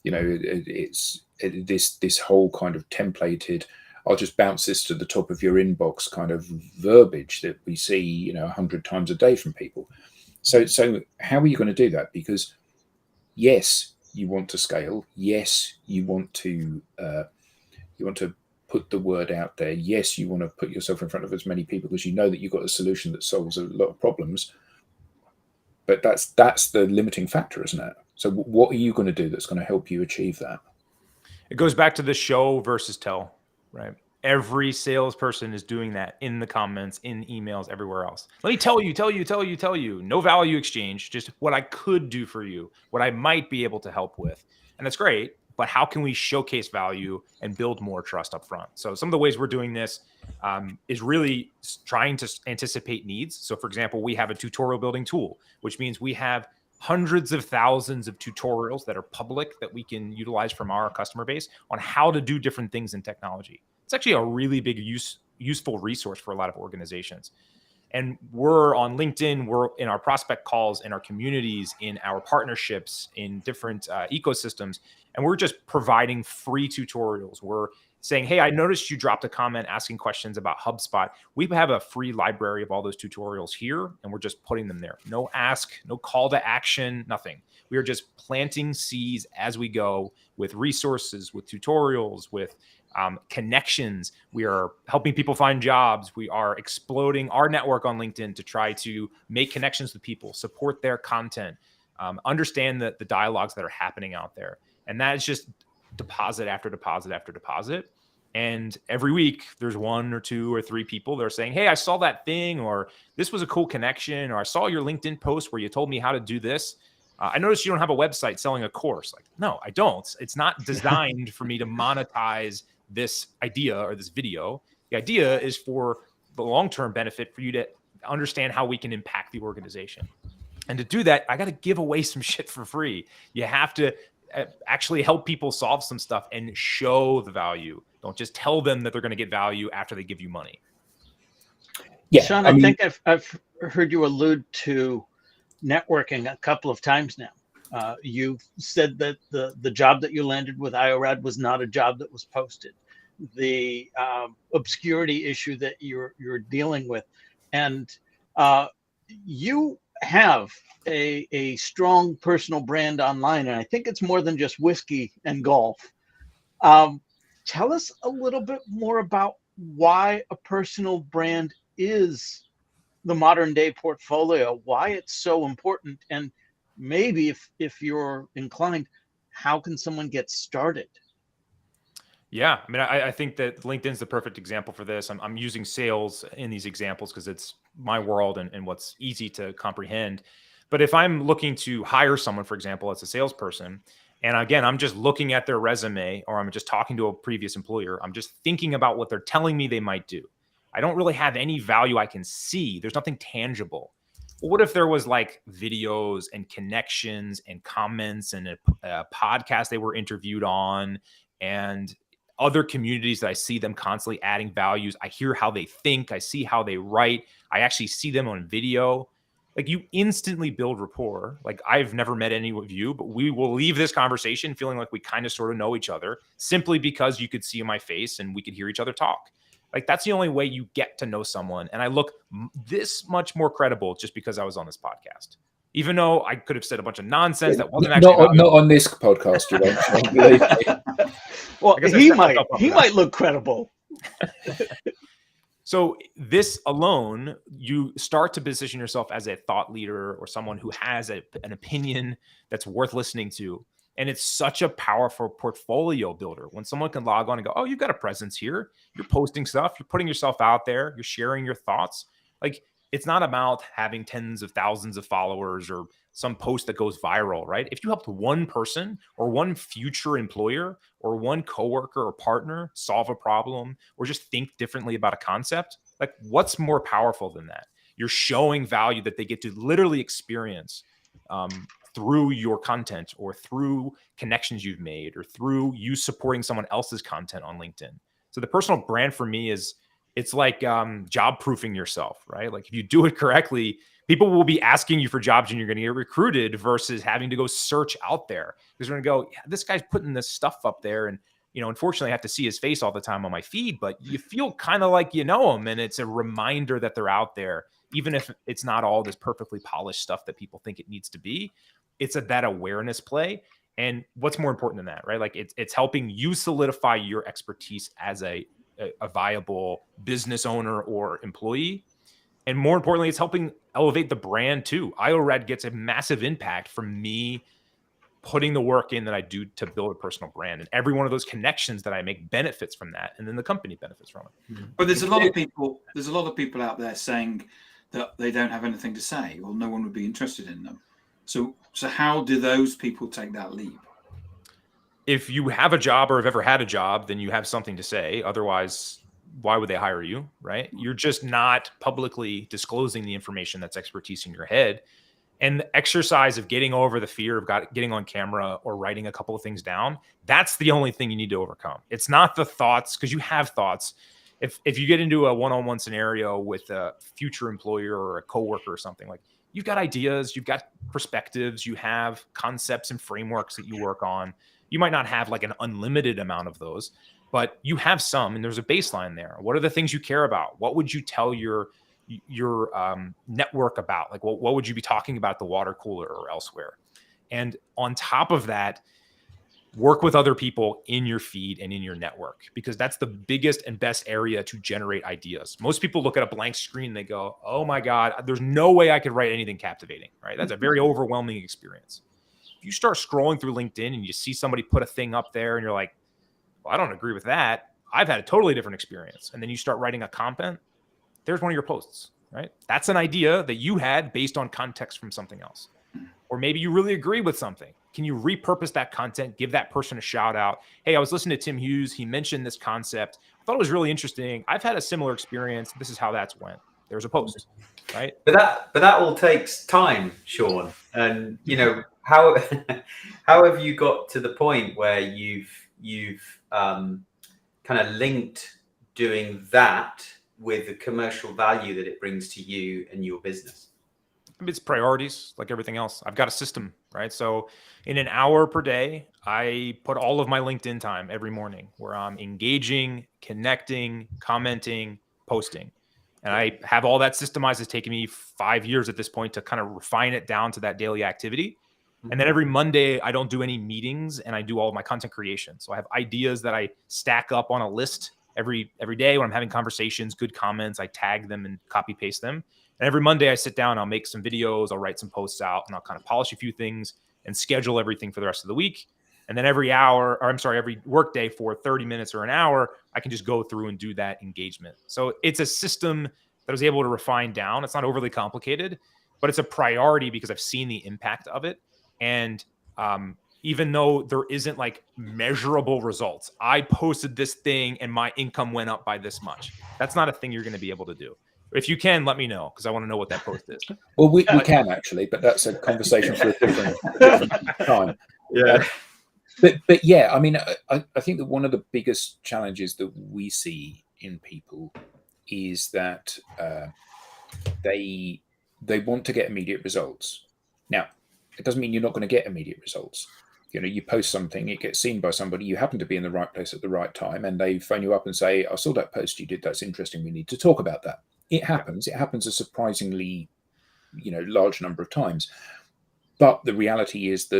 It's this whole kind of templated, I'll just bounce this to the top of your inbox kind of verbiage that we see 100 times a day from people. So how are you going to do that? Because yes, you want to scale. Yes, you want to put the word out there. Yes, you want to put yourself in front of as many people because you know that you've got a solution that solves a lot of problems. But that's the limiting factor, isn't it? So what are you going to do that's going to help you achieve that? It goes back to the show versus tell, right? Every salesperson is doing that in the comments, in emails, everywhere else. Let me tell you. No value exchange, just what I could do for you, what I might be able to help with. And that's great, but how can we showcase value and build more trust up front? So some of the ways we're doing this is really trying to anticipate needs. So for example, we have a tutorial building tool, which means we have hundreds of thousands of tutorials that are public that we can utilize from our customer base on how to do different things in technology. It's actually a really big useful resource for a lot of organizations. And we're on LinkedIn, we're in our prospect calls, in our communities, in our partnerships, in different ecosystems. And we're just providing free tutorials. We're saying, hey, I noticed you dropped a comment asking questions about HubSpot. We have a free library of all those tutorials here, and we're just putting them there. No ask, no call to action, nothing. We are just planting seeds as we go with resources, with tutorials, with connections. We are helping people find jobs. We are exploding our network on LinkedIn to try to make connections with people, support their content, understand the dialogues that are happening out there. And that is just deposit after deposit after deposit. And every week there's 1 or 2 or 3 people that are saying, hey, I saw that thing, or this was a cool connection, or I saw your LinkedIn post where you told me how to do this. I noticed you don't have a website selling a course. Like, no, I don't. It's not designed for me to monetize this idea or this video. The idea is for the long-term benefit for you to understand how we can impact the organization. And to do that, I got to give away some shit for free. You have to actually help people solve some stuff and show the value. Don't just tell them that they're going to get value after they give you money. Yeah, Sean, I think I've heard you allude to networking a couple of times now. You've said that the job that you landed with IORAD was not a job that was posted. The obscurity issue that you're dealing with, and you have a strong personal brand online, and I think it's more than just whiskey and golf. Tell us a little bit more about why a personal brand is the modern day portfolio, why it's so important, and maybe if you're inclined, how can someone get started? Yeah, I mean, I think that LinkedIn's the perfect example for this. I'm using sales in these examples because it's my world and what's easy to comprehend. But if I'm looking to hire someone, for example, as a salesperson, and again, I'm just looking at their resume, or I'm just talking to a previous employer, I'm just thinking about what they're telling me they might do. I don't really have any value I can see. There's nothing tangible. Well, what if there was like videos and connections and comments and a podcast they were interviewed on, and other communities that I see them constantly adding values? I hear how they think. I see how they write. I actually see them on video. Like, you instantly build rapport. Like, I've never met any of you, but we will leave this conversation feeling like we kind of sort of know each other, simply because you could see my face and we could hear each other talk. Like, that's the only way you get to know someone. And I look this much more credible just because I was on this podcast. Even though I could have said a bunch of nonsense that wasn't actually not on this podcast, you won't believe me. Well, he might look credible. So this alone, you start to position yourself as a thought leader or someone who has an opinion that's worth listening to. And it's such a powerful portfolio builder when someone can log on and go, oh, you've got a presence here. You're posting stuff. You're putting yourself out there. You're sharing your thoughts. Like, it's not about having tens of thousands of followers or some post that goes viral, right? If you helped one person or one future employer or one coworker or partner solve a problem or just think differently about a concept, like, what's more powerful than that? You're showing value that they get to literally experience through your content or through connections you've made or through you supporting someone else's content on LinkedIn. So the personal brand for me it's like job proofing yourself, right? Like, if you do it correctly, people will be asking you for jobs and you're going to get recruited versus having to go search out there. Because we're going to go, yeah, this guy's putting this stuff up there. And, unfortunately I have to see his face all the time on my feed, but you feel kind of like you know him. And it's a reminder that they're out there, even if it's not all this perfectly polished stuff that people think it needs to be. It's that awareness play. And what's more important than that, right? Like, it's helping you solidify your expertise as a viable business owner or employee. And more importantly, it's helping elevate the brand too. IORAD gets a massive impact from me putting the work in that I do to build a personal brand. And every one of those connections that I make benefits from that. And then the company benefits from it. But there's a lot of people out there saying that they don't have anything to say, or no one would be interested in them. So how do those people take that leap? If you have a job or have ever had a job, then you have something to say. Otherwise, why would they hire you, right? You're just not publicly disclosing the information that's expertise in your head. And the exercise of getting over the fear of getting on camera or writing a couple of things down, that's the only thing you need to overcome. It's not the thoughts, because you have thoughts. If you get into a one-on-one scenario with a future employer or a coworker or something, like, you've got ideas, you've got perspectives, you have concepts and frameworks that you work on. You might not have like an unlimited amount of those, but you have some, and there's a baseline there. What are the things you care about? What would you tell your network about? Like, what would you be talking about at the water cooler or elsewhere? And on top of that, work with other people in your feed and in your network, because that's the biggest and best area to generate ideas. Most people look at a blank screen, they go, oh my God, there's no way I could write anything captivating, right? That's a very overwhelming experience. If you start scrolling through LinkedIn and you see somebody put a thing up there and you're like, well, I don't agree with that. I've had a totally different experience. And then you start writing a comment, there's one of your posts, right? That's an idea that you had based on context from something else. Or maybe you really agree with something. Can you repurpose that content, give that person a shout out? Hey, I was listening to Tim Hughes. He mentioned this concept. I thought it was really interesting. I've had a similar experience. This is how that's went. There's a post. right? But that all takes time, Sean. And how how have you got to the point where you've kind of linked doing that with the commercial value that it brings to you and your business? It's priorities, like everything else. I've got a system, right? So in an hour per day, I put all of my LinkedIn time every morning where I'm engaging, connecting, commenting, posting. And I have all that systemized. It's taken me 5 years at this point to kind of refine it down to that daily activity. And then every Monday, I don't do any meetings and I do all of my content creation. So I have ideas that I stack up on a list every day when I'm having conversations, good comments, I tag them and copy paste them. And every Monday I sit down, I'll make some videos, I'll write some posts out, and I'll kind of polish a few things and schedule everything for the rest of the week. And then every work day for 30 minutes or an hour, I can just go through and do that engagement. So it's a system that I was able to refine down. It's not overly complicated, but it's a priority because I've seen the impact of it. And even though there isn't like measurable results, I posted this thing and my income went up by this much. That's not a thing you're going to be able to do. If you can, let me know, because I want to know what that post is. Well, we can actually, but that's a conversation for a different time. Yeah. But yeah, I mean, I think that one of the biggest challenges that we see in people is that they want to get immediate results. Now, it doesn't mean you're not going to get immediate results. You post something, it gets seen by somebody, you happen to be in the right place at the right time, and they phone you up and say, I saw that post you did, that's interesting, we need to talk about that. It happens. It happens a surprisingly, large number of times. But the reality is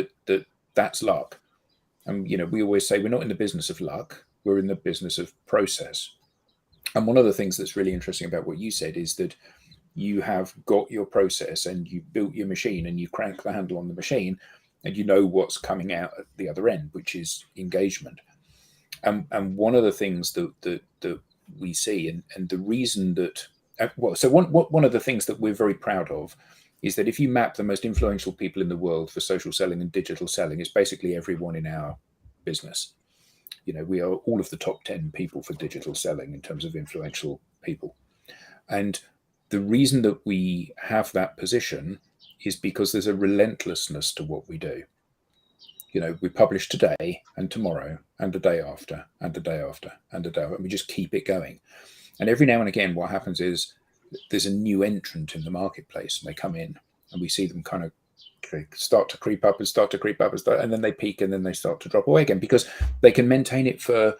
that's luck. And, we always say we're not in the business of luck, we're in the business of process. And one of the things that's really interesting about what you said is that you have got your process and you built your machine and you crank the handle on the machine and you know what's coming out at the other end, which is engagement. And one of the things that we see, and the reason that, one of the things that we're very proud of is that if you map the most influential people in the world for social selling and digital selling, it's basically everyone in our business. We are all of the top 10 people for digital selling in terms of influential people. And the reason that we have that position is because there's a relentlessness to what we do. We publish today and tomorrow and the day after and the day after and the day after, and we just keep it going. And every now and again, what happens is there's a new entrant in the marketplace, and they come in and we see them kind of start to creep up and then they peak and then they start to drop away again, because they can maintain it for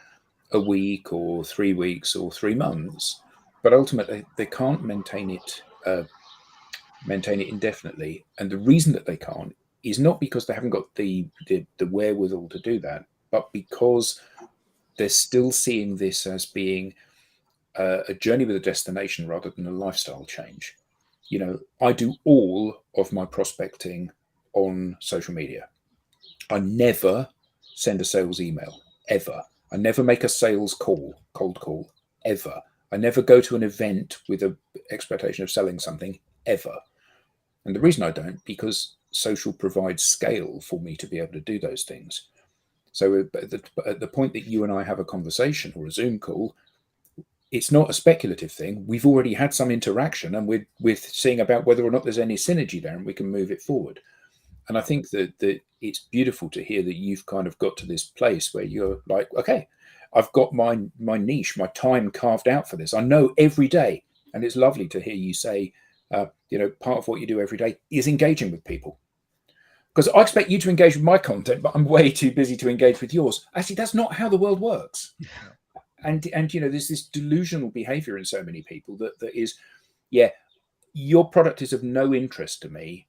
a week or 3 weeks or 3 months, but ultimately they can't maintain it indefinitely. And the reason that they can't is not because they haven't got the wherewithal to do that, but because they're still seeing this as being a journey with a destination rather than a lifestyle change. I do all of my prospecting on social media. I never send a sales email, ever. I never make a sales cold call, ever. I never go to an event with an expectation of selling something, ever. And the reason I don't, because social provides scale for me to be able to do those things. So at the point that you and I have a conversation or a Zoom call, it's not a speculative thing. We've already had some interaction and we're seeing about whether or not there's any synergy there and we can move it forward. And I think that it's beautiful to hear that you've kind of got to this place where you're like, okay, I've got my niche, my time carved out for this. I know every day. And it's lovely to hear you say, part of what you do every day is engaging with people. Because I expect you to engage with my content, but I'm way too busy to engage with yours. Actually, that's not how the world works. And there's this delusional behavior in so many people that is, your product is of no interest to me,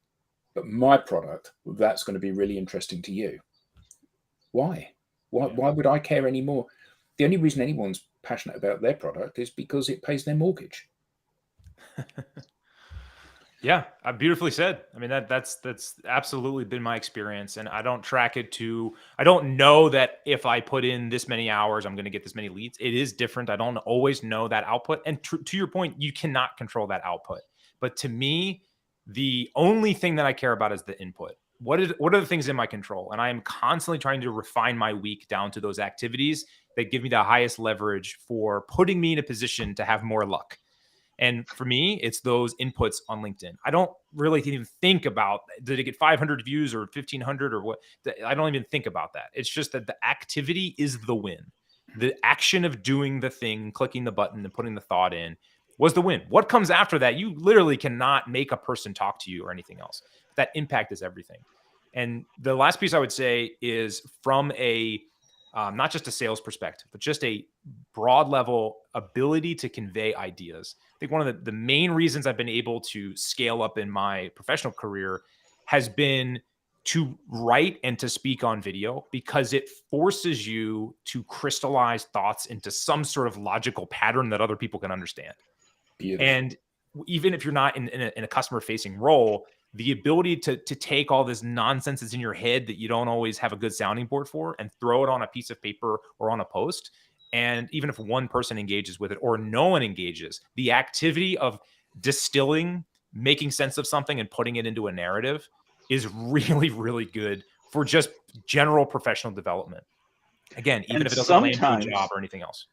but my product, that's going to be really interesting to you. Why would I care anymore? The only reason anyone's passionate about their product is because it pays their mortgage. Yeah, beautifully said. I mean, that's absolutely been my experience, and I don't track it I don't know that if I put in this many hours, I'm going to get this many leads. It is different. I don't always know that output. And to your point, you cannot control that output. But to me, the only thing that I care about is the input. What are the things in my control? And I am constantly trying to refine my week down to those activities that give me the highest leverage for putting me in a position to have more luck. And for me, it's those inputs on LinkedIn. I don't really even think about, did it get 500 views or 1,500 or what? I don't even think about that. It's just that the activity is the win. The action of doing the thing, clicking the button and putting the thought in was the win. What comes after that, you literally cannot make a person talk to you or anything else. That impact is everything. And the last piece I would say is from a, not just a sales perspective, but just a broad level ability to convey ideas. I think one of the main reasons I've been able to scale up in my professional career has been to write and to speak on video, because it forces you to crystallize thoughts into some sort of logical pattern that other people can understand. Beautiful. And even if you're not in a customer facing role, the ability to take all this nonsense that's in your head that you don't always have a good sounding board for and throw it on a piece of paper or on a post. And even if one person engages with it or no one engages, the activity of distilling, making sense of something and putting it into a narrative is really, really good for just general professional development. Again, even if it doesn't land you a job or anything else.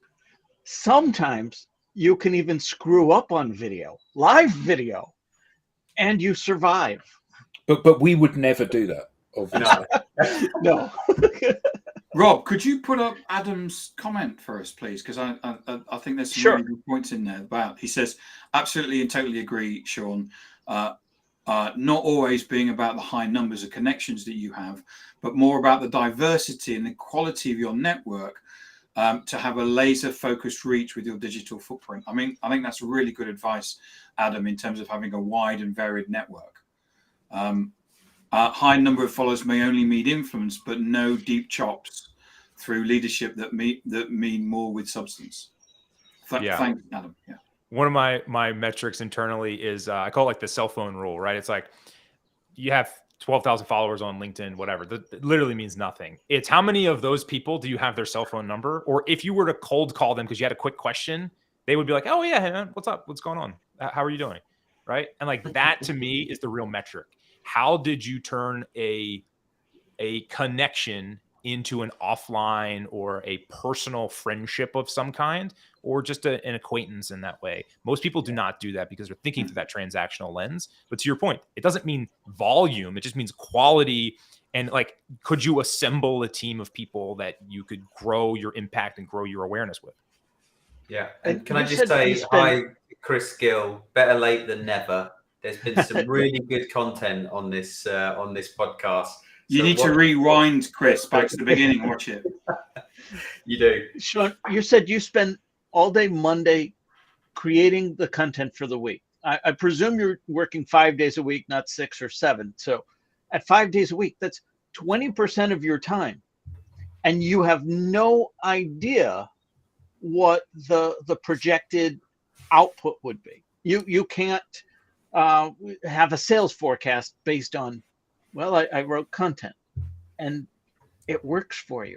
Sometimes you can even screw up on video, live video, and you survive. But we would never do that, obviously. No. Rob, could you put up Adam's comment for us, please? Because I think there's some really good points in there about. He says, absolutely and totally agree, Sean. Not always being about the high numbers of connections that you have, but more about the diversity and the quality of your network, to have a laser focused reach with your digital footprint. I mean, I think that's really good advice, Adam, in terms of having a wide and varied network. High number of followers may only mean influence, but no deep chops through leadership that mean more with substance. Thanks, Adam. Yeah. One of my metrics internally is I call it like the cell phone rule, right? It's like you have 12,000 followers on LinkedIn, whatever. That literally means nothing. It's how many of those people do you have their cell phone number? Or if you were to cold call them because you had a quick question, they would be like, oh yeah, hey man, what's up? What's going on? How are you doing? Right? And like that to me is the real metric. How did you turn a connection into an offline or a personal friendship of some kind, or just an acquaintance in that way? Most people do not do that because they're thinking through that transactional lens. But to your point, it doesn't mean volume. It just means quality. And like, could you assemble a team of people that you could grow your impact and grow your awareness with? Yeah. And can I just say, hi, Chris Gill, better late than never. There's been some really good content on this podcast. You need to rewind, Chris, back to the beginning and watch it. You do. Sean, you said you spend all day Monday creating the content for the week. I presume you're working 5 days a week, not 6 or 7. So at 5 days a week, that's 20% of your time. And you have no idea what the projected output would be. You can't have a sales forecast based on, well, I wrote content and it works for you.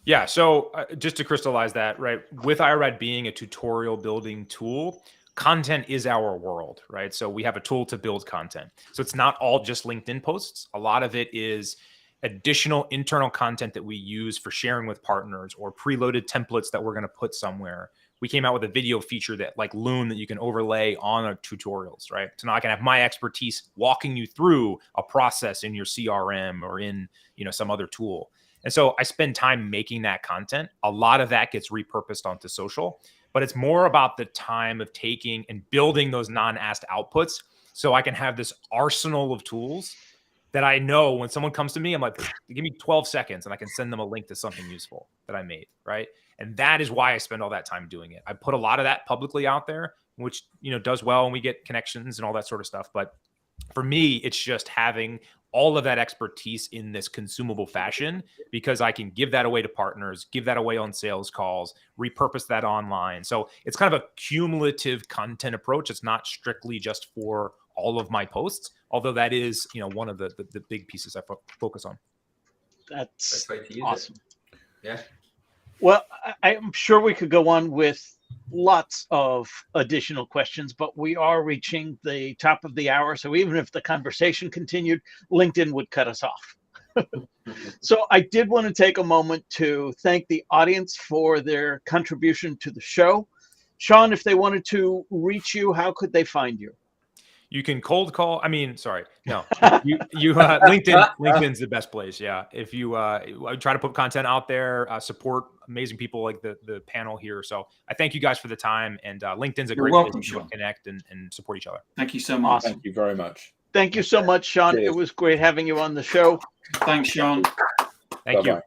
Yeah. So just to crystallize that, right, with iRad being a tutorial building tool, content is our world, right? So we have a tool to build content. So it's not all just LinkedIn posts. A lot of it is additional internal content that we use for sharing with partners or preloaded templates that we're going to put somewhere. We came out with a video feature that like Loom that you can overlay on our tutorials, right? So now I can have my expertise walking you through a process in your CRM or in, some other tool. And so I spend time making that content. A lot of that gets repurposed onto social, but it's more about the time of taking and building those non-asked outputs so I can have this arsenal of tools that I know when someone comes to me, I'm like, give me 12 seconds and I can send them a link to something useful that I made, right? And that is why I spend all that time doing it. I put a lot of that publicly out there, which, does well and we get connections and all that sort of stuff. But for me, it's just having all of that expertise in this consumable fashion, because I can give that away to partners, give that away on sales calls, repurpose that online. So it's kind of a cumulative content approach. It's not strictly just for all of my posts, although that is, one of the big pieces I focus on. That's awesome. Awesome. Yeah. Well, I'm sure we could go on with lots of additional questions, but we are reaching the top of the hour. So even if the conversation continued, LinkedIn would cut us off. So I did want to take a moment to thank the audience for their contribution to the show. Sean, if they wanted to reach you, how could they find you? You can cold call. I mean, sorry, no. LinkedIn's the best place. Yeah, if you try to put content out there, support amazing people like the panel here. So I thank you guys for the time, and LinkedIn's a You're great welcome, place to Sean. connect and support each other. Thank you so much. Thank you very much. Thank you so much, Sean. Cheers. It was great having you on the show. Thanks, Sean. Thank you. Bye-bye.